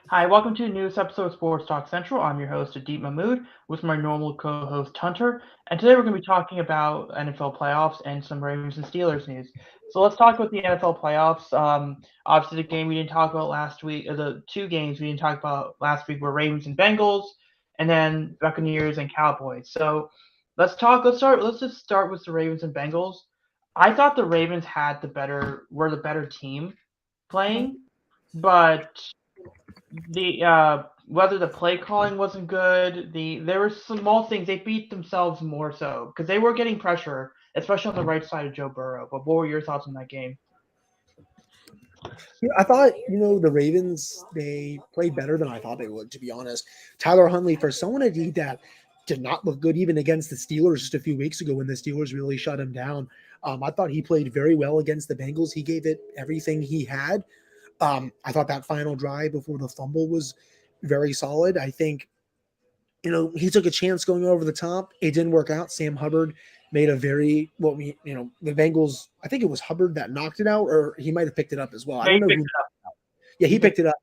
Hi, welcome to the newest episode of Sports Talk Central. I'm your host, Adeep Mahmood, with my normal co-host, Hunter. And today we're going to be talking about NFL playoffs and some Ravens and Steelers news. So let's talk about the NFL playoffs. Obviously, the game we didn't talk about last week, the two games we didn't talk about last week were Ravens and Bengals, and then Buccaneers and Cowboys. So let's talk. Let's just start with the Ravens and Bengals. I thought the Ravens were the better team playing, but the whether the play calling wasn't good, there were some small things they beat themselves more so because they were getting pressure, especially on the right side of Joe Burrow. But what were your thoughts on that game? I thought, the Ravens, they played better than I thought they would, to be honest. Tyler Huntley, for someone that did not look good even against the Steelers just a few weeks ago when the Steelers really shut him down. I thought he played very well against the Bengals. He gave it everything he had. I thought that final drive before the fumble was very solid. I think he took a chance going over the top. It didn't work out. Sam Hubbard made a very the Bengals. I think it was Hubbard that knocked it out, or he might have picked it up as well. I Yeah, don't he know picked who. it up. Yeah, He he picked picked it up.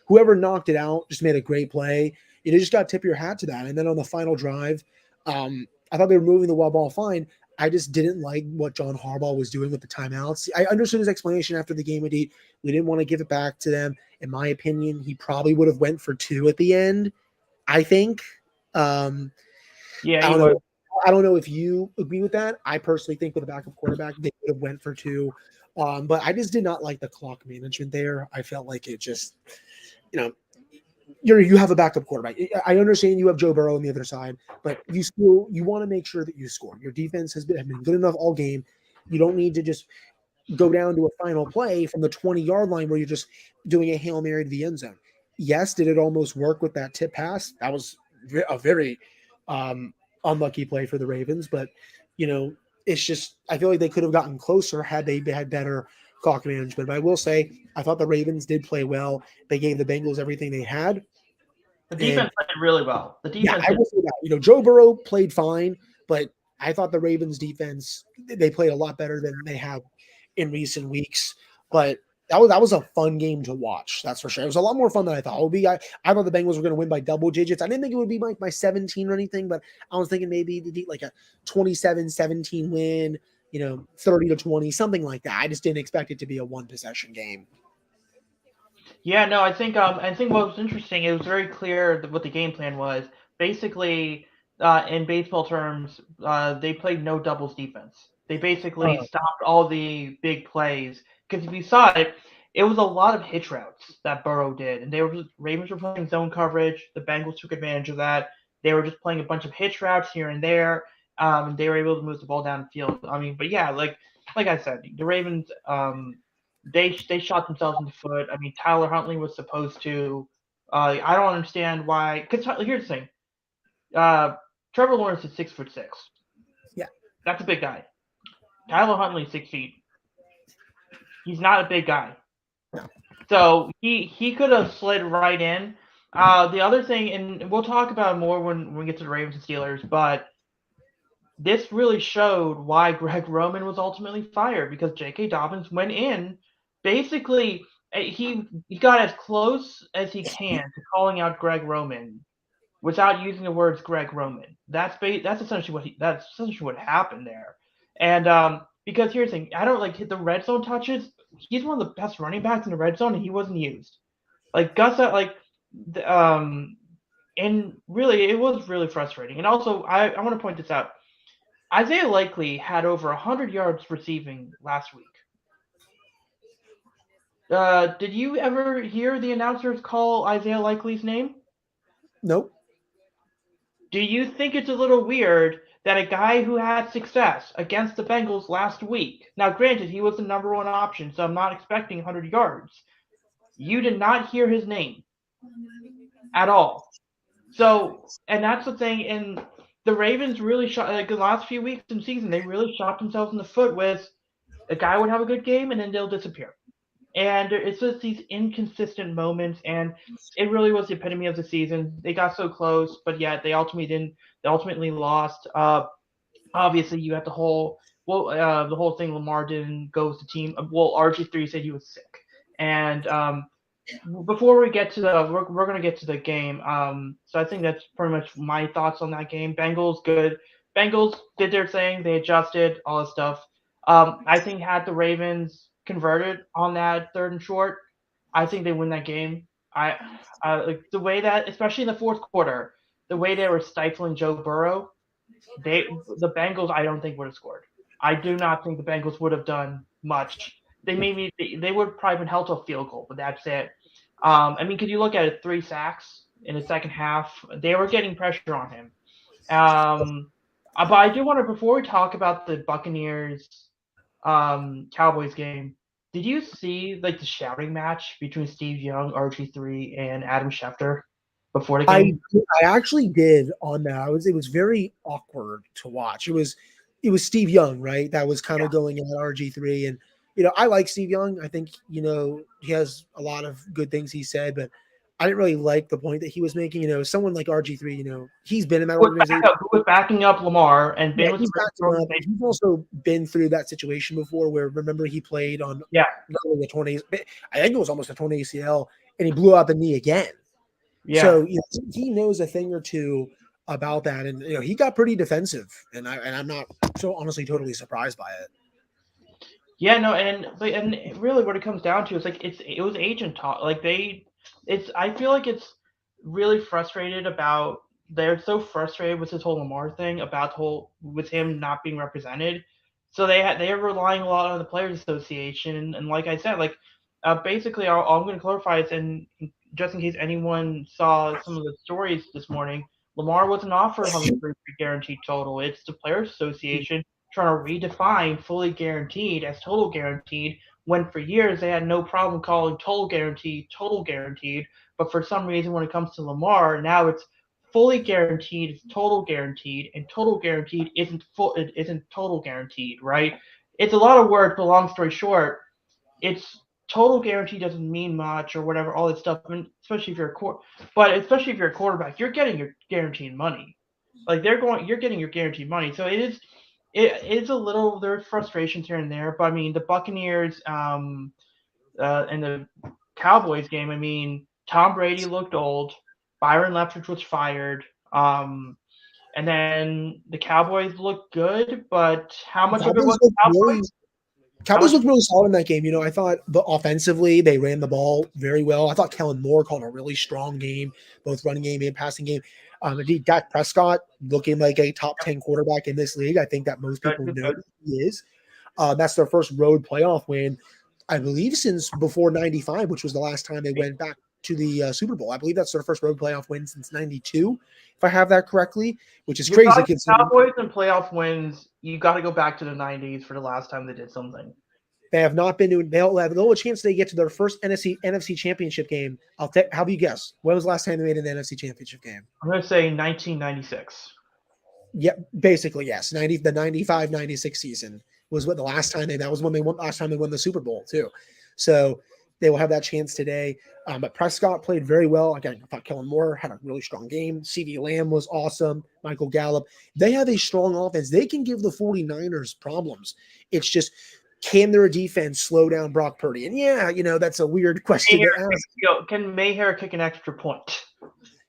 Whoever knocked it out just made a great play. You just got to tip your hat to that. And then on the final drive, I thought they were moving the ball fine. I just didn't like what John Harbaugh was doing with the timeouts. I understood his explanation after the game. We didn't want to give it back to them. In my opinion, he probably would have went for two at the end. I think. Um, Yeah, I he don't was. know. I don't know if you agree with that. I personally think with a backup quarterback, they would have went for two. But I just did not like the clock management there. I felt like it just, you know, you have a backup quarterback. I understand you have Joe Burrow on the other side, but you want to make sure that you score. Your defense has been good enough all game. You don't need to just go down to a final play from the 20-yard line where you're just doing a Hail Mary to the end zone. Yes, did it almost work with that tip pass? That was a very um, unlucky play for the Ravens, but it's just I feel like they could have gotten closer had they had better clock management. But I will say I thought the Ravens did play well. They gave the Bengals everything they had, The and defense played really well. The yeah, defense I did. will say that. Joe Burrow played fine, but I thought the Ravens defense they played a lot better than they have in recent weeks. But that was a fun game to watch. That's for sure. It was a lot more fun than I thought it would be. I thought the Bengals were going to win by double digits. I didn't think it would be by 17 or anything, but I was thinking maybe like a 27-17 win, 30-20, something like that. I just didn't expect it to be a one possession game. Yeah, no, I think what was interesting, it was very clear what the game plan was. Basically, in baseball terms, they played no doubles defense. They basically Uh, stopped all the big plays because if you saw it, it was a lot of hitch routes that Burrow did, and Ravens were playing zone coverage. The Bengals took advantage of that. They were just playing a bunch of hitch routes here and there. And they were able to move the ball downfield. I mean, but yeah, like I said, the Ravens they shot themselves in the foot. I mean, Tyler Huntley was supposed to. I don't understand why. Because here's the thing. Uh, Trevor Lawrence is 6'6". yeah, That's a big guy. Tyler Huntley 6 feet. He's not a big guy. no. So he could have slid right in. The other thing, and we'll talk about it more when we get to the Ravens and Steelers, but this really showed why Greg Roman was ultimately fired because J.K. Dobbins went in. Basically, he got as close as he can to calling out Greg Roman without using the words Greg Roman. That's essentially what happened there. And because here's the thing, I don't like hit the red zone touches. He's one of the best running backs in the red zone, and he wasn't used. Like Gus, the, and really, it was really frustrating. And also, I want to point this out. Isaiah Likely had over 100 yards receiving last week. Did you ever hear the announcers call Isaiah Likely's name? Nope. Do you think it's a little weird that a guy who had success against the Bengals last week, now granted, he was the number one option, so I'm not expecting 100 yards, you did not hear his name at all. So, and that's the thing, and the Ravens really shot, like the last few weeks in season, they really shot themselves in the foot with a guy would have a good game and then they'll disappear. And it's just these inconsistent moments, and it really was the epitome of the season. They got so close, but yet they ultimately didn't. They ultimately lost. Obviously, you have the whole thing. Lamar didn't go with the team. Well, RG3 said he was sick, and before we get to we're gonna get to the game. So I think that's pretty much my thoughts on that game. Bengals good. Bengals did their thing. They adjusted all this stuff. I think had the Ravens converted on that third and short, I think they win that game. I, like the way that, especially in the fourth quarter, the way they were stifling Joe Burrow, the Bengals I don't think would have scored. I do not think the Bengals would have done much. They would have probably been held to a field goal, but that's it. I mean, could you look at it? 3 sacks in the second half. They were getting pressure on him. But I do want to, before we talk about the Buccaneers Cowboys game, did you see like the shouting match between Steve Young, RG3, and Adam Schefter before the I game? I actually did on that. It was very awkward to watch. It was Steve Young, right? That was kind Yeah. of going at RG3, and I like Steve Young. I think he has a lot of good things he said, but I didn't really like the point that he was making. Someone like RG3, he's been in that organization. Who was backing up Lamar and Yeah, been with he's the backed him up. organization? He's also been through that situation before where remember he played on Yeah, not only the 20s, I think it was almost a 20 ACL, and he blew out the knee again. yeah. So he knows a thing or two about that, and he got pretty defensive, and I'm not so honestly totally surprised by it. Yeah, no, and really what it comes down to is like it was agent talk. Like I feel like it's really frustrated about they're so frustrated with this whole Lamar thing about the whole with him not being represented. So they are relying a lot on the Players Association, and like I said, like basically all I'm going to clarify is, and just in case anyone saw some of the stories this morning, Lamar wasn't offered 100% guaranteed total. It's the Players Association trying to redefine fully guaranteed as total guaranteed when for years they had no problem calling total guaranteed, but for some reason when it comes to Lamar, now it's fully guaranteed is total guaranteed, and total guaranteed it isn't total guaranteed, right? It's a lot of words, but long story short, it's total guarantee doesn't mean much or whatever, all this stuff. I mean, especially if you're a quarterback, you're getting your guaranteed money. Like you're getting your guaranteed money. So it is a little, there's frustrations here and there, but I mean the Buccaneers and the Cowboys game. I mean Tom Brady looked old, Byron Leftwich was fired, and then the Cowboys looked good, but how much of it was Cowboys the looked really Cowboys? How Cowboys much? looked really solid in that game. I thought the offensively they ran the ball very well. I thought Kellen Moore called a really strong game, both running game and passing game. Indeed, Dak Prescott looking like a top 10 quarterback in this league. I think that most Good, people good, know good. he is. That's their first road playoff win, I believe, since before '95, which was the last time they went back to the Super Bowl. I believe that's their first road playoff win since '92, if I have that correctly, which is You're crazy talking considering Cowboys and playoff wins. You got to go back to the '90s for the last time they did something. they have not been doing. They'll have no chance they get to their first NFC Championship game. How do you guess? When was the last time they made an NFC Championship game? I'm going to say 1996. Yeah, basically yes. The 95-96 season was what the last time that was when they won last time they won the Super Bowl too. So they will have that chance today. But Prescott played very well. Again, I thought Kellen Moore had a really strong game. CeeDee Lamb was awesome. Michael Gallup. They have a strong offense. They can give the 49ers problems. It's just, can their defense slow down Brock Purdy? And yeah, that's a weird question to ask. Can Mayhair kick an extra point?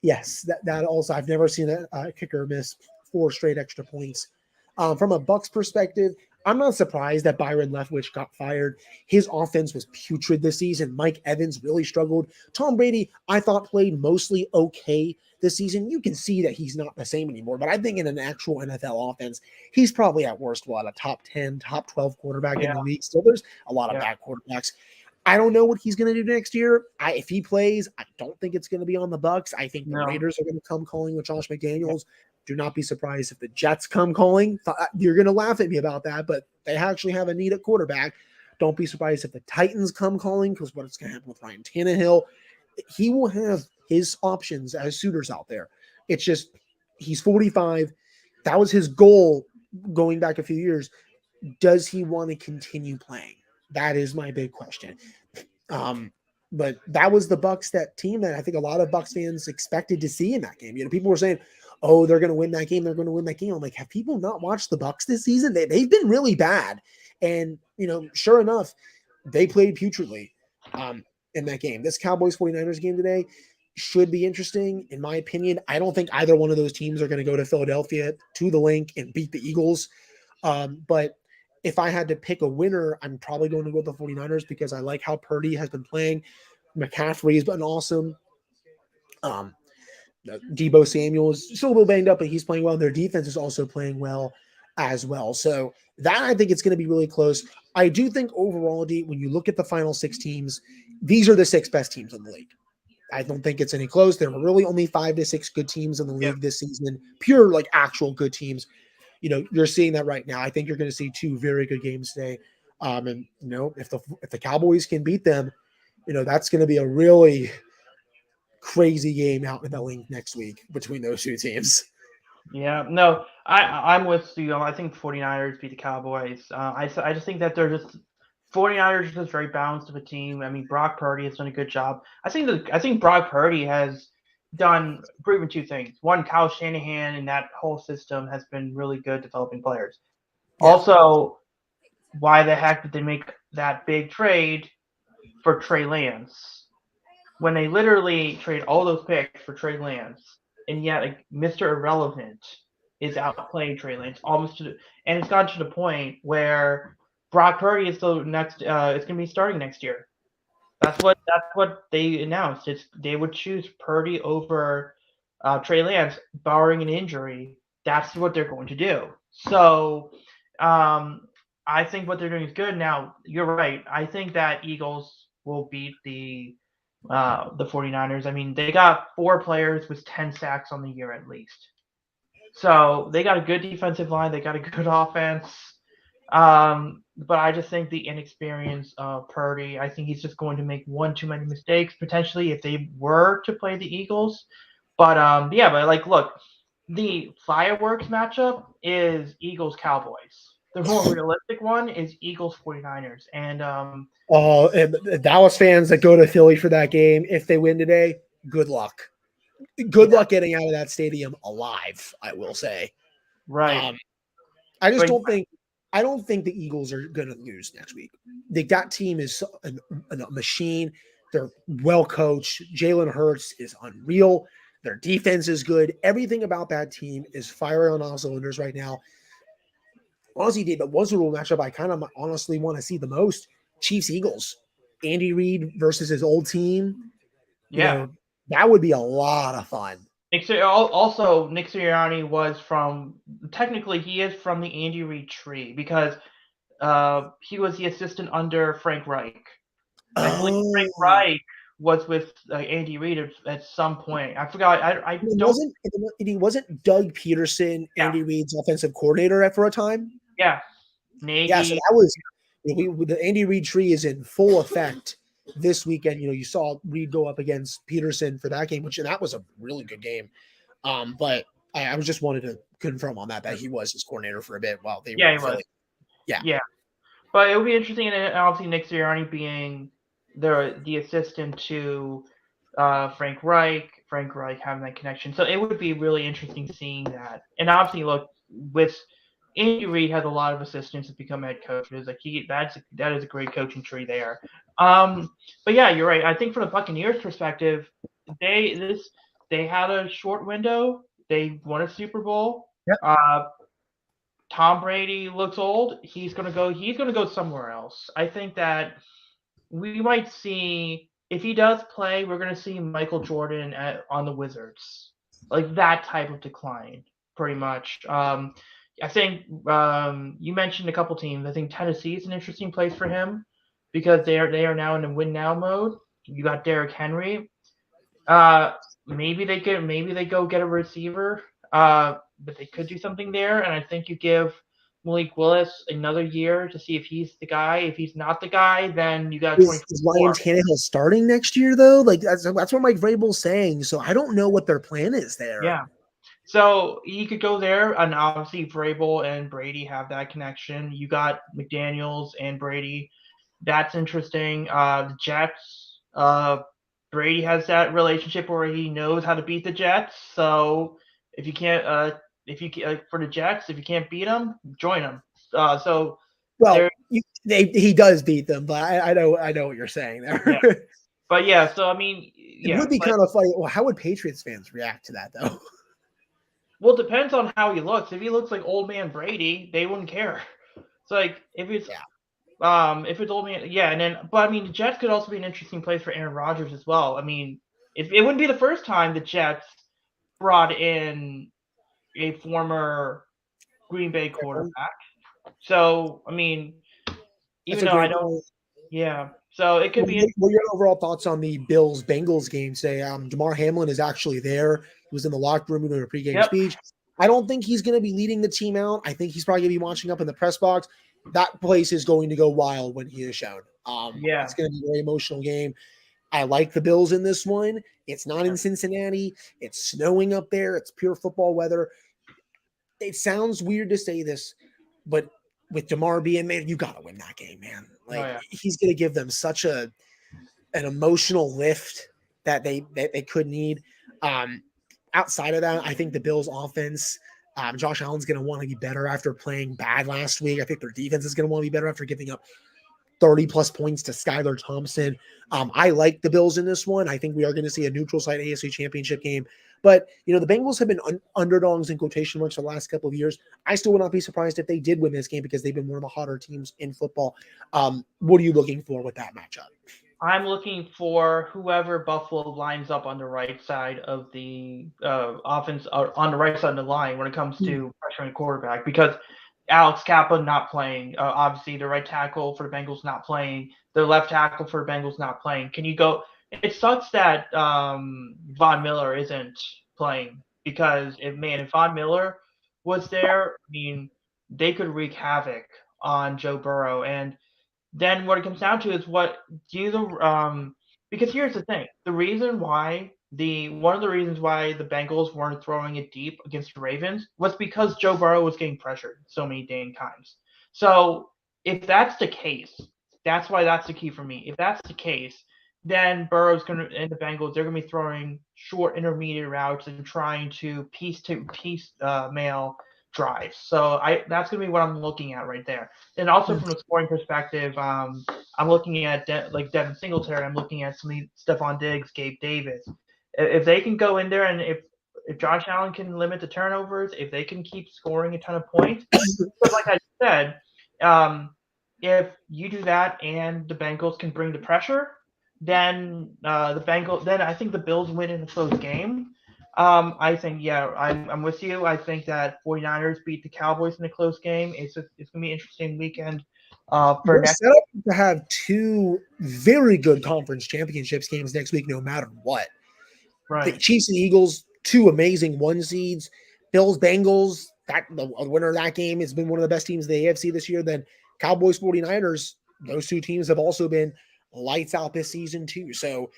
Yes, that also, I've never seen a kicker miss 4 straight extra points. From a Bucks perspective, I'm not surprised that Byron Leftwich got fired. His offense was putrid this season. Mike Evans really struggled. Tom Brady, I thought, played mostly okay this season. You can see that he's not the same anymore, but I think in an actual NFL offense, he's probably at worst, a top 10, top 12 quarterback in Yeah, the league. Still, there's a lot of yeah. bad quarterbacks. I don't know what he's going to do next year. If he plays, I don't think it's going to be on the Bucks. I think the No. Raiders are going to come calling with Josh McDaniels. Do not be surprised if the Jets come calling. You're going to laugh at me about that, but they actually have a need at quarterback. Don't be surprised if the Titans come calling, because what's going to happen with Ryan Tannehill. He will have his options as suitors out there. It's just, he's 45. That was his goal going back a few years. Does he want to continue playing? That is my big question. But that was the Bucks, that team that I think a lot of Bucks fans expected to see in that game. People were saying, "Oh, they're going to win that game. They're going to win that game." I'm like, have people not watched the Bucks this season? They've been really bad, and sure enough, they played putridly. in that game. This Cowboys 49ers game today should be interesting, in my opinion. I don't think either one of those teams are going to go to Philadelphia to the link and beat the Eagles. But if I had to pick a winner, I'm probably going to go with the 49ers because I like how Purdy has been playing. McCaffrey has been awesome. Um, Debo Samuel is still a little banged up, but he's playing well. And their defense is also playing well as well. So that I think it's going to be really close. I do think overall, D, when you look at the final 6 teams, these are the 6 best teams in the league. I don't think it's any close. There were really only 5 to 6 good teams in the Yep. league this season, pure like actual good teams. You're seeing that right now. I think you're going to see 2 very good games today. And if the Cowboys can beat them, that's going to be a really crazy game out in the link next week between those 2 teams. Yeah, no, I'm with you. I think 49ers beat the Cowboys. I just think that they're just 49ers are just very balanced of a team. I mean, Brock Purdy has done a good job. I think Brock Purdy has proven 2 things. One, Kyle Shanahan and that whole system has been really good developing players. Yeah. Also, why the heck did they make that big trade for Trey Lance when they literally trade all those picks for Trey Lance, and yet like, Mr. Irrelevant is outplaying Trey Lance and it's gotten to the point where Brock Purdy is the next. It's going to be starting next year. That's what they announced. They would choose Purdy over Trey Lance, barring an injury. That's what they're going to do. So, I think what they're doing is good. Now, you're right. I think that Eagles will beat the 49ers. I mean, they got 4 players with 10 sacks on the year at least. So they got a good defensive line. They got a good offense. But I just think the inexperience of Purdy, I think he's just going to make one too many mistakes potentially if they were to play the Eagles. But look, the fireworks matchup is Eagles Cowboys. The more realistic one is Eagles 49ers. And and the Dallas fans that go to Philly for that game, if they win today, good luck. Good luck getting out of that stadium alive, I will say. Right. I just don't think the Eagles are going to lose next week. That team is a machine. They're well coached. Jalen Hurts is unreal. Their defense is good. Everything about that team is firing on all cylinders right now. Honestly, Dave, that was a real matchup I kind of honestly want to see the most. Chiefs Eagles. Andy Reid versus his old team. Yeah. That would be a lot of fun. Also, Nick Sirianni he is from the Andy Reid tree because he was the assistant under Frank Reich. I believe Frank Reich was with Andy Reid at some point. I forgot. He wasn't Doug Peterson, Andy Reid's offensive coordinator for a time. Yeah, Nagy. Yeah, so that was the Andy Reid tree is in full effect this weekend. You saw Reid go up against Peterson for that game, and that was a really good game. But I was just wanted to confirm on that he was his coordinator for a bit while they were in Philly. Yeah. But it would be interesting, and obviously Nick Sirianni being the assistant to Frank Reich having that connection. So it would be really interesting seeing that. And obviously, look, with Andy Reid has a lot of assistants that become head coaches. Like that is a great coaching tree there. But yeah, you're right. I think from the Buccaneers' perspective, they had a short window. They won a Super Bowl. Yep. Tom Brady looks old. He's gonna go somewhere else. I think that we might see, if he does play, we're gonna see Michael Jordan on the Wizards, like that type of decline, pretty much. I think you mentioned a couple teams. I think Tennessee is an interesting place for him because they are now in a win now mode. You got Derrick Henry. Maybe they go get a receiver. But they could do something there, and I think you give Malik Willis another year to see if he's the guy. If he's not the guy, then you got 2024. Is Ryan Tannehill starting next year though? Like that's what Mike Vrabel's saying. So I don't know what their plan is there. Yeah. So he could go there, and obviously Vrabel and Brady have that connection. You got McDaniels and Brady. That's interesting. The Jets. Brady has that relationship where he knows how to beat the Jets. So if you can't, for the Jets, if you can't beat them, join them. He does beat them, but I know what you're saying there. Yeah. But yeah, so I mean, It yeah. would be kind of funny. Well, how would Patriots fans react to that, though? Well, it depends on how he looks. If he looks like old man Brady, they wouldn't care. It's like Yeah. if it's old man, yeah, and then but I mean the Jets could also be an interesting place for Aaron Rodgers as well. I mean, it wouldn't be the first time the Jets brought in a former Green Bay quarterback. So I mean, That's even a though I great don't, point. yeah. So it could be. What are your overall thoughts on the Bills Bengals game today? Damar Hamlin is actually there. He was in the locker room doing a pregame Yep. speech. I don't think he's going to be leading the team out. I think he's probably going to be watching up in the press box. That place is going to go wild when he is shown. Yeah. It's going to be a very emotional game. I like the Bills in this one. It's not in Cincinnati. It's snowing up there. It's pure football weather. It sounds weird to say this, but with DeMar being man, you got to win that game, man. Oh Like yeah. he's going to give them such an emotional lift that they could need. Um, Outside of that, I think the Bills' offense, Josh Allen's going to want to be better after playing bad last week. I think their defense is going to want to be better after giving up 30 plus points to Skylar Thompson. I like the Bills in this one. I think we are going to see a neutral site AFC championship game. But, the Bengals have been underdogs in quotation marks for the last couple of years. I still would not be surprised if they did win this game because they've been one of the hotter teams in football. What are you looking for with that matchup? I'm looking for whoever Buffalo lines up on the right side of the offense, on the right side of the line when it comes to pressuring quarterback, because Alex Kappa not playing. Obviously, the right tackle for the Bengals not playing. The left tackle for the Bengals not playing. Can you go? It sucks that Von Miller isn't playing, because if Von Miller was there, I mean, they could wreak havoc on Joe Burrow. And then what it comes down to is what do the because here's the thing. One of the reasons why the Bengals weren't throwing it deep against the Ravens was because Joe Burrow was getting pressured so many dang times. So if that's the case, that's the key for me. If that's the case, then Burrow's gonna and the Bengals, they're gonna be throwing short intermediate routes and trying to piece mail drives. So that's gonna be what I'm looking at right there. And also from a scoring perspective, I'm looking at like Devin Singletary. I'm looking at Stephon Diggs, Gabe Davis. If they can go in there, and if Josh Allen can limit the turnovers, if they can keep scoring a ton of points, but like I said, if you do that and the Bengals can bring the pressure, then then I think the Bills win in a close game. I think, yeah, I'm with you. I think that 49ers beat the Cowboys in a close game. It's going to be an interesting weekend for We're next set up to have two very good conference championships games next week, no matter what. The right. Chiefs and Eagles, two amazing one seeds. Bills, Bengals, that the winner of that game has been one of the best teams in the AFC this year. Then Cowboys, 49ers, those two teams have also been lights out this season too. So,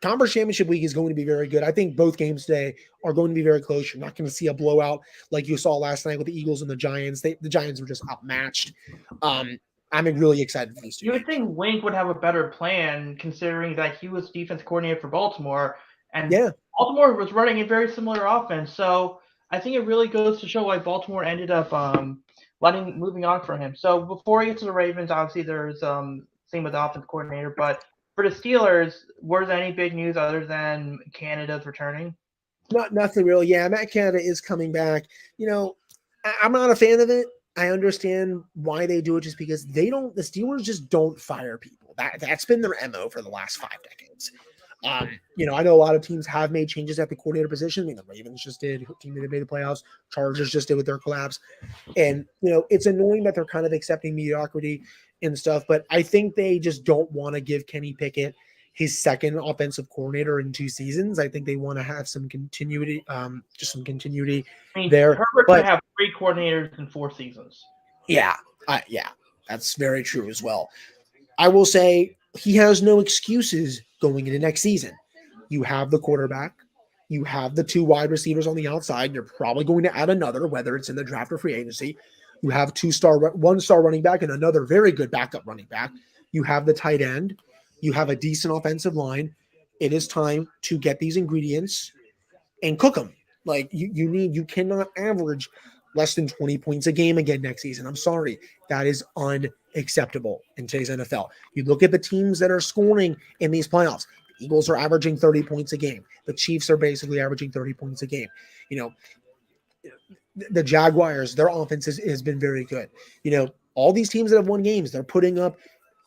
conference championship week is going to be very good. I think both games today are going to be very close. You're not going to see a blowout like you saw last night with the Eagles and the Giants. The Giants were just outmatched. I'm really excited for these two You would games. think Wink would have a better plan, considering that he was defense coordinator for Baltimore, and Yeah. Baltimore was running a very similar offense. So I think it really goes to show why Baltimore ended up moving on for him. So before we get to the Ravens, obviously there's same with the offense coordinator, but for the Steelers, was there any big news other than Canada's returning? Nothing really. Yeah, Matt Canada is coming back. I'm not a fan of it. I understand why they do it, just because the Steelers just don't fire people. That's been their MO for the last 5 decades. I know a lot of teams have made changes at the coordinator position. I mean, the Ravens just did, team that made the playoffs. Chargers just did with their collapse. And, it's annoying that they're kind of accepting mediocrity and stuff, but I think they just don't want to give Kenny Pickett his second offensive coordinator in 2 seasons. I think they want to have some continuity, just some continuity I mean, there. Herbert's But going to have 3 coordinators in 4 seasons. yeah, that's very true as well. I will say he has no excuses going into next season. You have the quarterback, you have the two wide receivers on the outside. You're probably going to add another, whether it's in the draft or free agency. You have 1-star running back and another very good backup running back. You have the tight end. You have a decent offensive line. It is time to get these ingredients and cook them. Like you cannot average less than 20 points a game again next season. I'm sorry. That is unacceptable in today's NFL. You look at the teams that are scoring in these playoffs. The Eagles are averaging 30 points a game. The Chiefs are basically averaging 30 points a game. You know, the Jaguars, their offense has been very good. You know, all these teams that have won games, they're putting up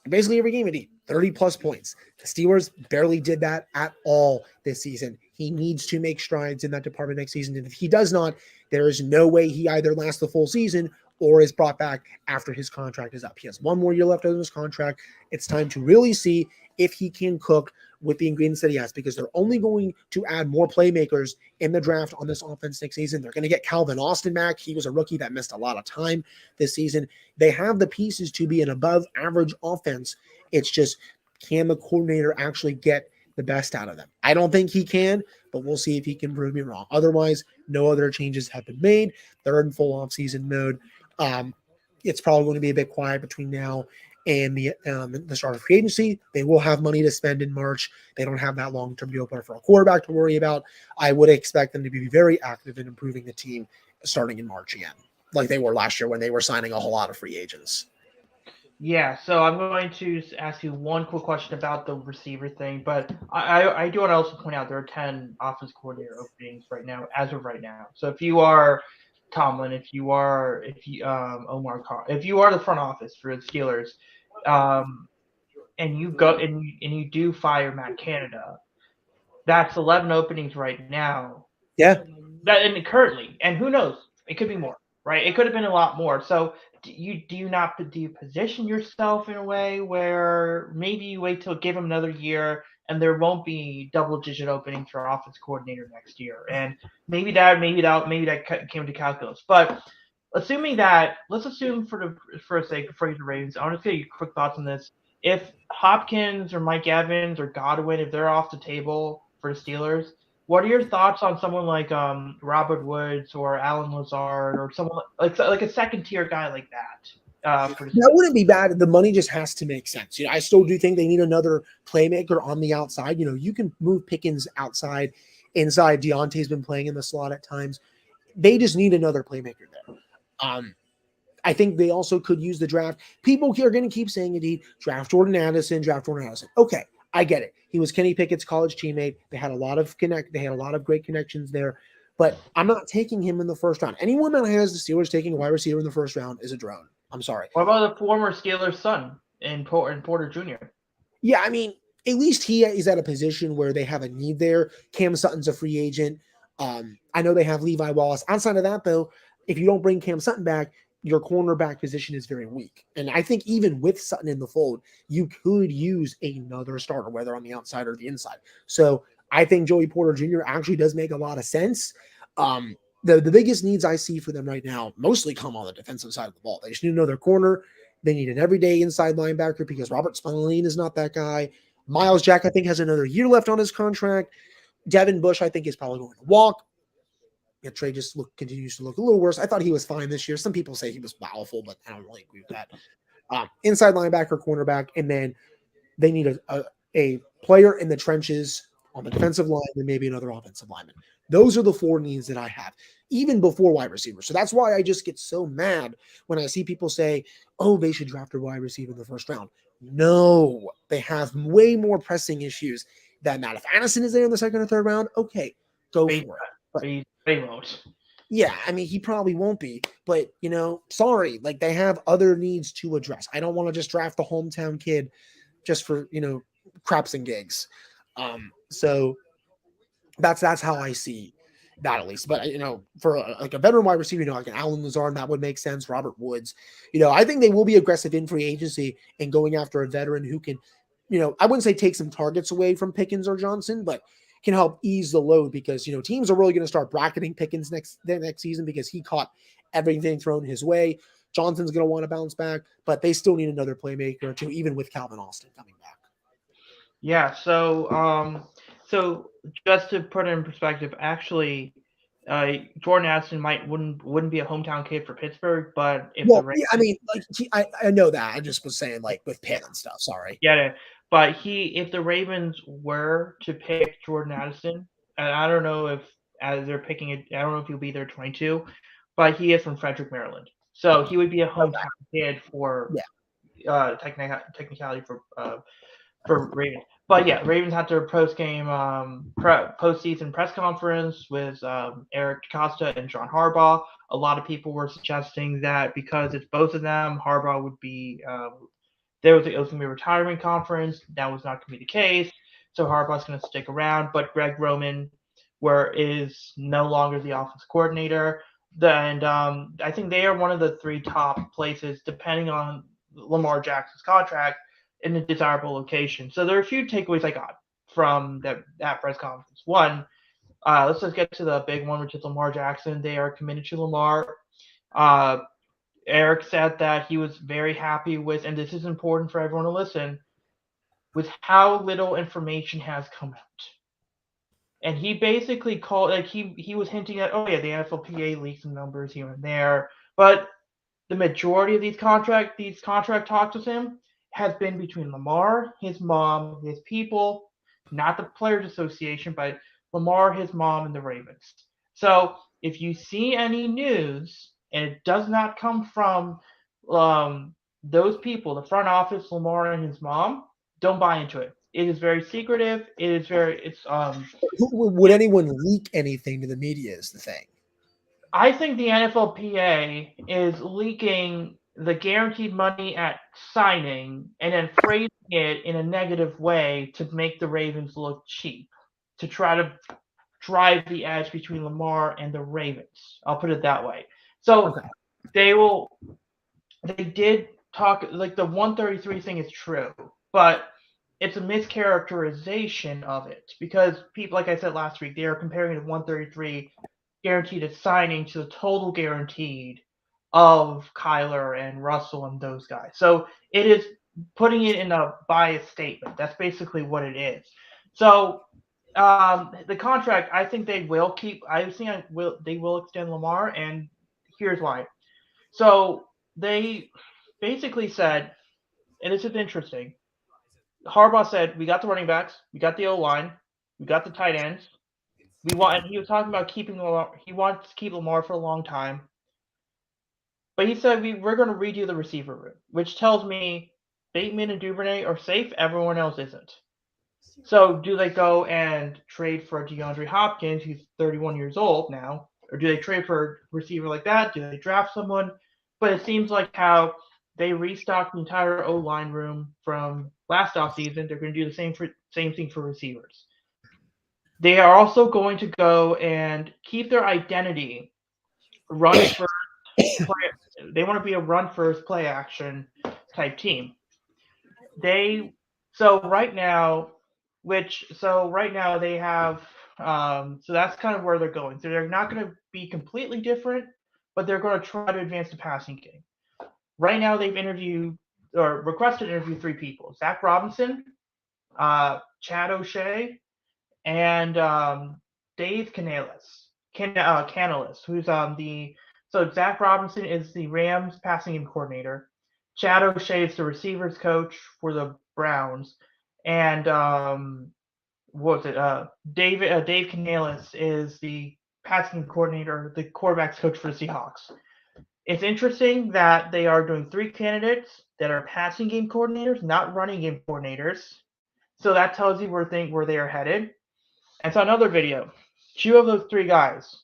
basically every game, 30 plus points. The Steelers barely did that at all this season. He needs to make strides in that department next season. And if he does not, there is no way he either lasts the full season or is brought back after his contract is up. He has one more year left on his contract. It's time to really see if he can cook with the ingredients that he has, because they're only going to add more playmakers in the draft on this offense next season. They're going to get Calvin Austin back. He was a rookie that missed a lot of time this season. They have the pieces to be an above average offense. It's just, can the coordinator actually get the best out of them? I don't think he can, but we'll see if he can prove me wrong. Otherwise, no other changes have been made. They're in full offseason mode. It's probably going to be a bit quiet between now and the start of free agency. They will have money to spend in March. They don't have that long-term deal for a quarterback to worry about. I would expect them to be very active in improving the team starting in March again, like they were last year when they were signing a whole lot of free agents. Yeah, so I'm going to ask you one quick question about the receiver thing, but I do want to also point out there are 10 offense coordinator openings right now, as of right now. So if you are Tomlin, if you Omar Carr, if you are the front office for the Steelers, um, and you go and you do fire Matt Canada, that's 11 openings right now. Yeah. That and currently, and who knows, it could be more, right? It could have been a lot more. So do you position yourself in a way where maybe you wait till give him another year and there won't be double digit openings for offense coordinator next year, and maybe that came to calculus. But let's assume for a sake for the Ravens, I want to get your quick thoughts on this. If Hopkins or Mike Evans or Godwin, if they're off the table for the Steelers, what are your thoughts on someone like Robert Woods or Alan Lazard or someone like a second tier guy like that? That wouldn't be bad. The money just has to make sense. You know, I still do think they need another playmaker on the outside. You know, you can move Pickens outside, inside. Deontay's been playing in the slot at times. They just need another playmaker there. I think they also could use the draft. People are going to keep saying, indeed, draft Jordan Addison, draft Jordan Addison. Okay, I get it. He was Kenny Pickett's college teammate. They had a lot of great connections there. But I'm not taking him in the first round. Anyone that has the Steelers taking a wide receiver in the first round is a drone. I'm sorry. What about the former Steelers son in Porter Jr.? Yeah, I mean, at least he is at a position where they have a need there. Cam Sutton's a free agent. I know they have Levi Wallace. Outside of that, though, if you don't bring Cam Sutton back, your cornerback position is very weak. And I think even with Sutton in the fold, you could use another starter, whether on the outside or the inside. So I think Joey Porter Jr. actually does make a lot of sense. The biggest needs I see for them right now mostly come on the defensive side of the ball. They just need to know their corner. They need an everyday inside linebacker because Robert Spillane is not that guy. Miles Jack, I think, has another year left on his contract. Devin Bush, I think, is probably going to walk. Yeah, Trey just continues to look a little worse. I thought he was fine this year. Some people say he was powerful, but I don't really agree with that. Inside linebacker, cornerback, and then they need a player in the trenches on the defensive line and maybe another offensive lineman. Those are the four needs that I have, even before wide receiver. So that's why I just get so mad when I see people say, oh, they should draft a wide receiver in the first round. No, they have way more pressing issues than that. If Addison is there in the second or third round, okay, go for it. But they won't. Yeah, I mean, he probably won't be, but, sorry, like they have other needs to address. I don't want to just draft the hometown kid just for, craps and gigs. So that's how I see that, at least. But, for a veteran wide receiver, like an Alan Lazard, that would make sense. Robert Woods, I think they will be aggressive in free agency and going after a veteran who can, I wouldn't say take some targets away from Pickens or Johnson, but can help ease the load because, teams are really going to start bracketing Pickens next season because he caught everything thrown his way. Johnson's going to want to bounce back, but they still need another playmaker or two, even with Calvin Austin coming back. Yeah. So just to put it in perspective, actually, Jordan Addison wouldn't be a hometown kid for Pittsburgh, but if I know that. I just was saying, like, with Pitt and stuff. Sorry. Yeah, but if the Ravens were to pick Jordan Addison, and I don't know if as they're picking it, I don't know if he'll be there 22, but he is from Frederick, Maryland. So he would be a Okay. hometown kid for Yeah. technicality for Ravens. But yeah, Ravens had their postseason press conference with Eric Costa and John Harbaugh. A lot of people were suggesting that because it's both of them, Harbaugh would be it was going to be a retirement conference. That was not going to be the case. So Harbaugh's going to stick around, but Greg Roman is no longer the offense coordinator. And I think they are one of the three top places, depending on Lamar Jackson's contract, in a desirable location. So there are a few takeaways I got from that press conference. One, let's just get to the big one, which is Lamar Jackson. They are committed to Lamar. Uh, Eric said that he was very happy with, and this is important for everyone to listen, with how little information has come out. And he basically called, like he was hinting at, oh yeah, the NFLPA leaked some numbers here and there, but the majority of these contract talks with him has been between Lamar, his mom, his people, not the Players Association, but Lamar, his mom, and the Ravens. So if you see any news and it does not come from those people, the front office, Lamar and his mom, don't buy into it. It is very secretive. Would anyone leak anything to the media? Is the thing. I think the NFLPA is leaking the guaranteed money at signing and then phrasing it in a negative way to make the Ravens look cheap, to try to drive the edge between Lamar and the Ravens. I'll put it that way. So Okay. they will. They did talk, like, the 133 thing is true, but it's a mischaracterization of it because people, like I said last week, they are comparing the 133 guaranteed at signing to the total guaranteed of Kyler and Russell and those guys. So it is putting it in a biased statement. That's basically what it is. So the contract, I think they will keep. I think they will extend Lamar, and here's why. So they basically said, and this is interesting. Harbaugh said, "We got the running backs, we got the O line, we got the tight ends. We want." And he was talking about keeping Lamar. He wants to keep Lamar for a long time. But he said we're going to redo the receiver room, which tells me Bateman and Duvernay are safe. Everyone else isn't. So do they go and trade for DeAndre Hopkins, who's 31 years old now, or do they trade for a receiver like that? Do they draft someone? But it seems like how they restocked the entire O line room from last offseason. They're going to do the same thing for receivers. They are also going to go and keep their identity, run first play. They want to be a run first play action type team. They so right now, right now they have so that's kind of where they're going. So they're not going to be completely different, but they're going to try to advance the passing game. Right now they've interviewed or requested to interview three people: Zach Robinson, Chad O'Shea, and Dave Canales, who's the so Zach Robinson is the Rams passing game coordinator. Chad O'Shea is the receivers coach for the Browns, and what was it? Dave Canales is the passing coordinator, the quarterbacks coach for the Seahawks. It's interesting that they are doing three candidates that are passing game coordinators, not running game coordinators. So that tells you where they are headed. And so another video. Two of those three guys,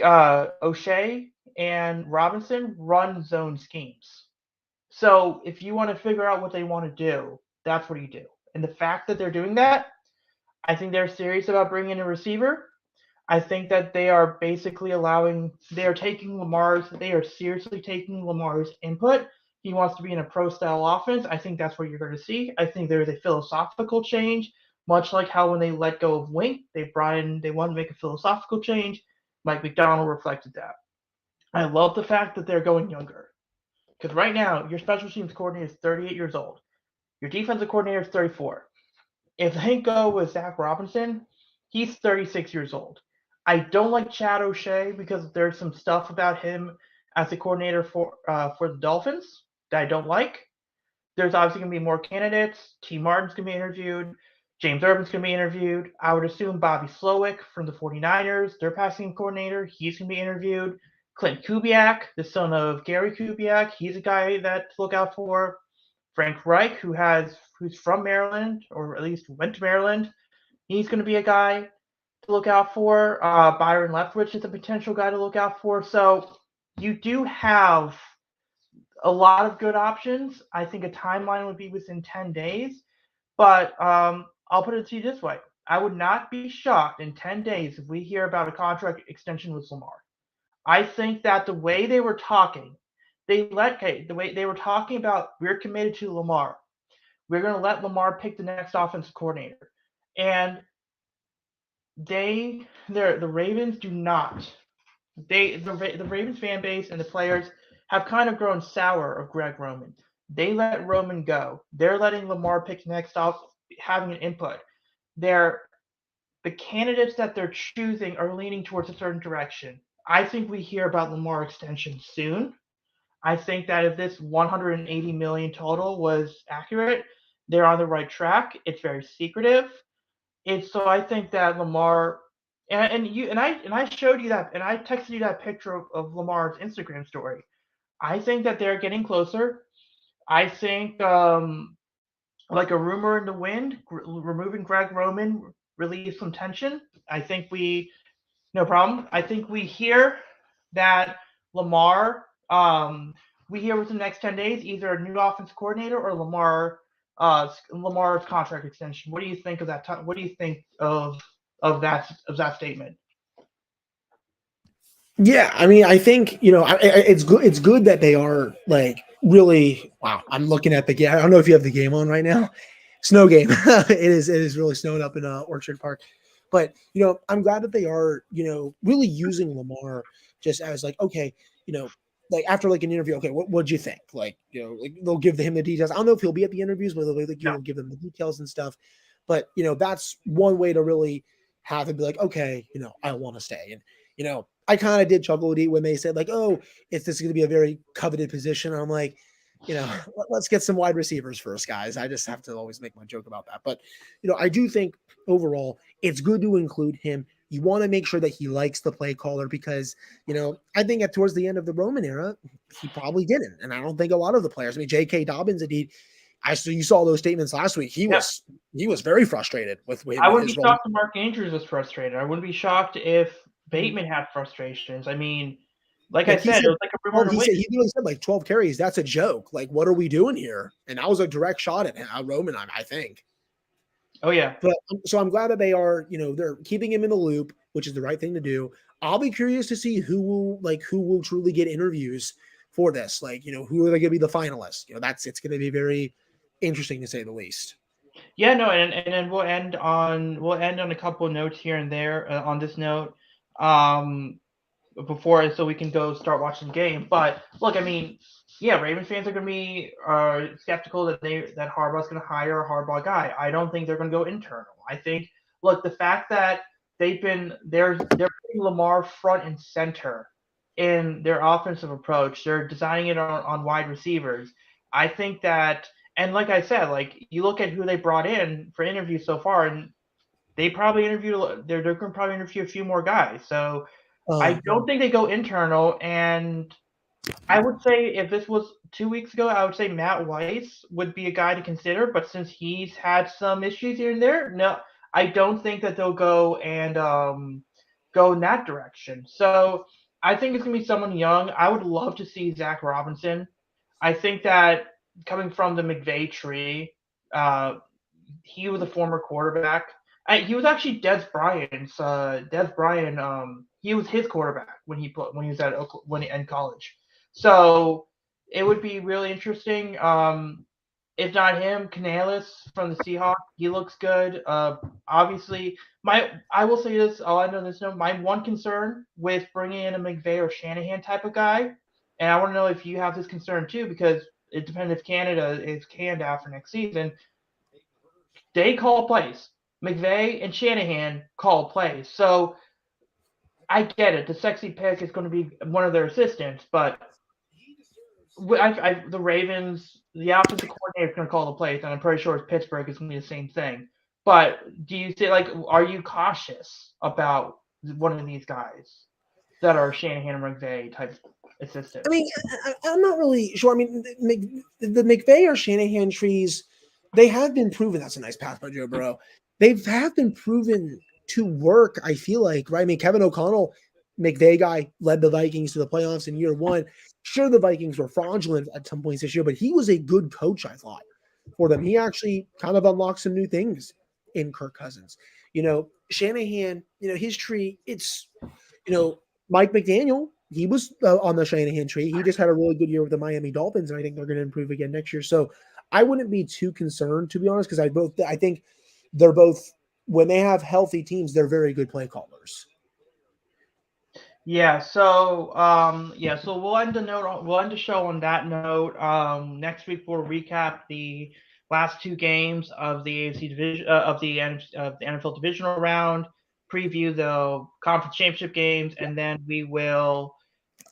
O'Shea and Robinson, run zone schemes. So if you want to figure out what they want to do, that's what you do. And the fact that they're doing that, I think they're serious about bringing in a receiver. I think that they are basically they are seriously taking Lamar's input. He wants to be in a pro style offense. I think that's what you're going to see. I think there is a philosophical change, much like how when they let go of Wink, they wanted to make a philosophical change. Mike McDonald reflected that. I love the fact that they're going younger. Because right now, your special teams coordinator is 38 years old. Your defensive coordinator is 34. If they go with Zach Robinson, he's 36 years old. I don't like Chad O'Shea because there's some stuff about him as a coordinator for the Dolphins that I don't like. There's obviously going to be more candidates. T. Martin's going to be interviewed. James Urban's going to be interviewed. I would assume Bobby Slowick from the 49ers, their passing coordinator, he's going to be interviewed. Clint Kubiak, the son of Gary Kubiak, he's a guy that to look out for. Frank Reich, who's from Maryland or at least went to Maryland, he's going to be a guy to look out for. Byron Leftwich is a potential guy to look out for. So you do have a lot of good options. I think a timeline would be within 10 days. But I'll put it to you this way. I would not be shocked in 10 days if we hear about a contract extension with Lamar. I think that the way they were talking, the way they were talking about we're committed to Lamar. We're going to let Lamar pick the next offensive coordinator. And the Ravens do not. The Ravens fan base and the players have kind of grown sour of Greg Roman. They let Roman go. They're letting Lamar pick next off, having an input. They're the candidates that they're choosing are leaning towards a certain direction. I think we hear about Lamar extension soon. I think that if this 180 million total was accurate, they're on the right track. It's very secretive. It's so I think that Lamar and I showed you that and I texted you that picture of Lamar's Instagram story. I think that they're getting closer. I think like a rumor in the wind, removing Greg Roman relieve some tension. I think we no problem. I think we hear that Lamar we hear within the next 10 days either a new offense coordinator or Lamar's contract extension. What do you think of that? What do you think of that statement? Yeah, I mean, I think it's good. It's good that they are like really. Wow, I'm looking at the game. I don't know if you have the game on right now. Snow game. It is. It is really snowing up in Orchard Park, but I'm glad that they are really using Lamar just as like okay, you know, like after like an interview. Okay, what'd you think? Like like they'll give him the details. I don't know if he'll be at the interviews, but they'll like, No. give them the details and stuff. But that's one way to really have it be like okay, I want to stay and I kind of did chuckle when they said like, "Oh, it's this going to be a very coveted position." I'm like, let's get some wide receivers first, guys. I just have to always make my joke about that. But I do think overall it's good to include him. You want to make sure that he likes the play caller because I think at towards the end of the Roman era, he probably didn't, and I don't think a lot of the players. I mean, J.K. Dobbins, indeed. You saw those statements last week. He Yeah. was very frustrated with I wouldn't his be role. shocked if Mark Andrews was frustrated. I wouldn't be shocked if Bateman had frustrations. I mean, like I Like he said, said, it was like a rumor to win. he literally said like 12 carries. That's a joke. Like, what are we doing here? And that was a direct shot at Roman, I think. Oh yeah. But so I'm glad that they are, they're keeping him in the loop, which is the right thing to do. I'll be curious to see who will truly get interviews for this. Like, who are they going to be the finalists? It's going to be very interesting to say the least. Yeah, no, and then we'll end on a couple of notes here and there on this note. Before so we can go start watching the game. But look, I mean, yeah, Ravens fans are going to be skeptical that Harbaugh's going to hire a Harbaugh guy. I don't think they're going to go internal. I think look the fact that they're putting Lamar front and center in their offensive approach. They're designing it on wide receivers. I think that and like I said, like you look at who they brought in for interviews so far, and they probably they're going to probably interview a few more guys. So I don't think they go internal, and I would say if this was 2 weeks ago, I would say Matt Weiss would be a guy to consider. But since he's had some issues here and there, no, I don't think that they'll go and go in that direction. So I think it's gonna be someone young. I would love to see Zach Robinson. I think that coming from the McVay tree, uh, he was a former quarterback. He was actually Des Bryant's. Des Bryant. He was his quarterback when he was in college. So it would be really interesting. If not him, Canales from the Seahawks. He looks good. Obviously, I will say this. All I know this. No, my one concern with bringing in a McVay or Shanahan type of guy, and I want to know if you have this concern too, because it depends if Canada is canned after next season. They call plays. McVay and Shanahan call plays. So I get it. The sexy pick is going to be one of their assistants, but the Ravens, the offensive coordinator is going to call the plays, and I'm pretty sure it's Pittsburgh is going to be the same thing. But do you say are you cautious about one of these guys? that are Shanahan and McVay type assistants. I mean, I'm not really sure. I mean, the McVay or Shanahan trees, they have been proven. That's a nice pass by Joe Burrow. They have been proven to work, I feel like, right? I mean, Kevin O'Connell, McVay guy, led the Vikings to the playoffs in year one. Sure, the Vikings were fraudulent at some points this year, but he was a good coach, I thought, for them. He actually kind of unlocked some new things in Kirk Cousins. Shanahan, his tree, it's, Mike McDaniel, he was on the Shanahan tree. He just had a really good year with the Miami Dolphins, and I think they're going to improve again next year. So I wouldn't be too concerned, to be honest, because I think they're both, when they have healthy teams, they're very good play callers. Yeah, so so we'll end the show on that note. Next week we'll recap the last two games of the AFC division of the NFL divisional round, preview the conference championship games, and then we'll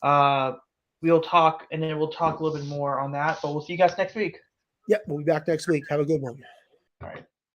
talk a little bit more on that. But we'll see you guys next week. Yep, we'll be back next week. Have a good one. All right.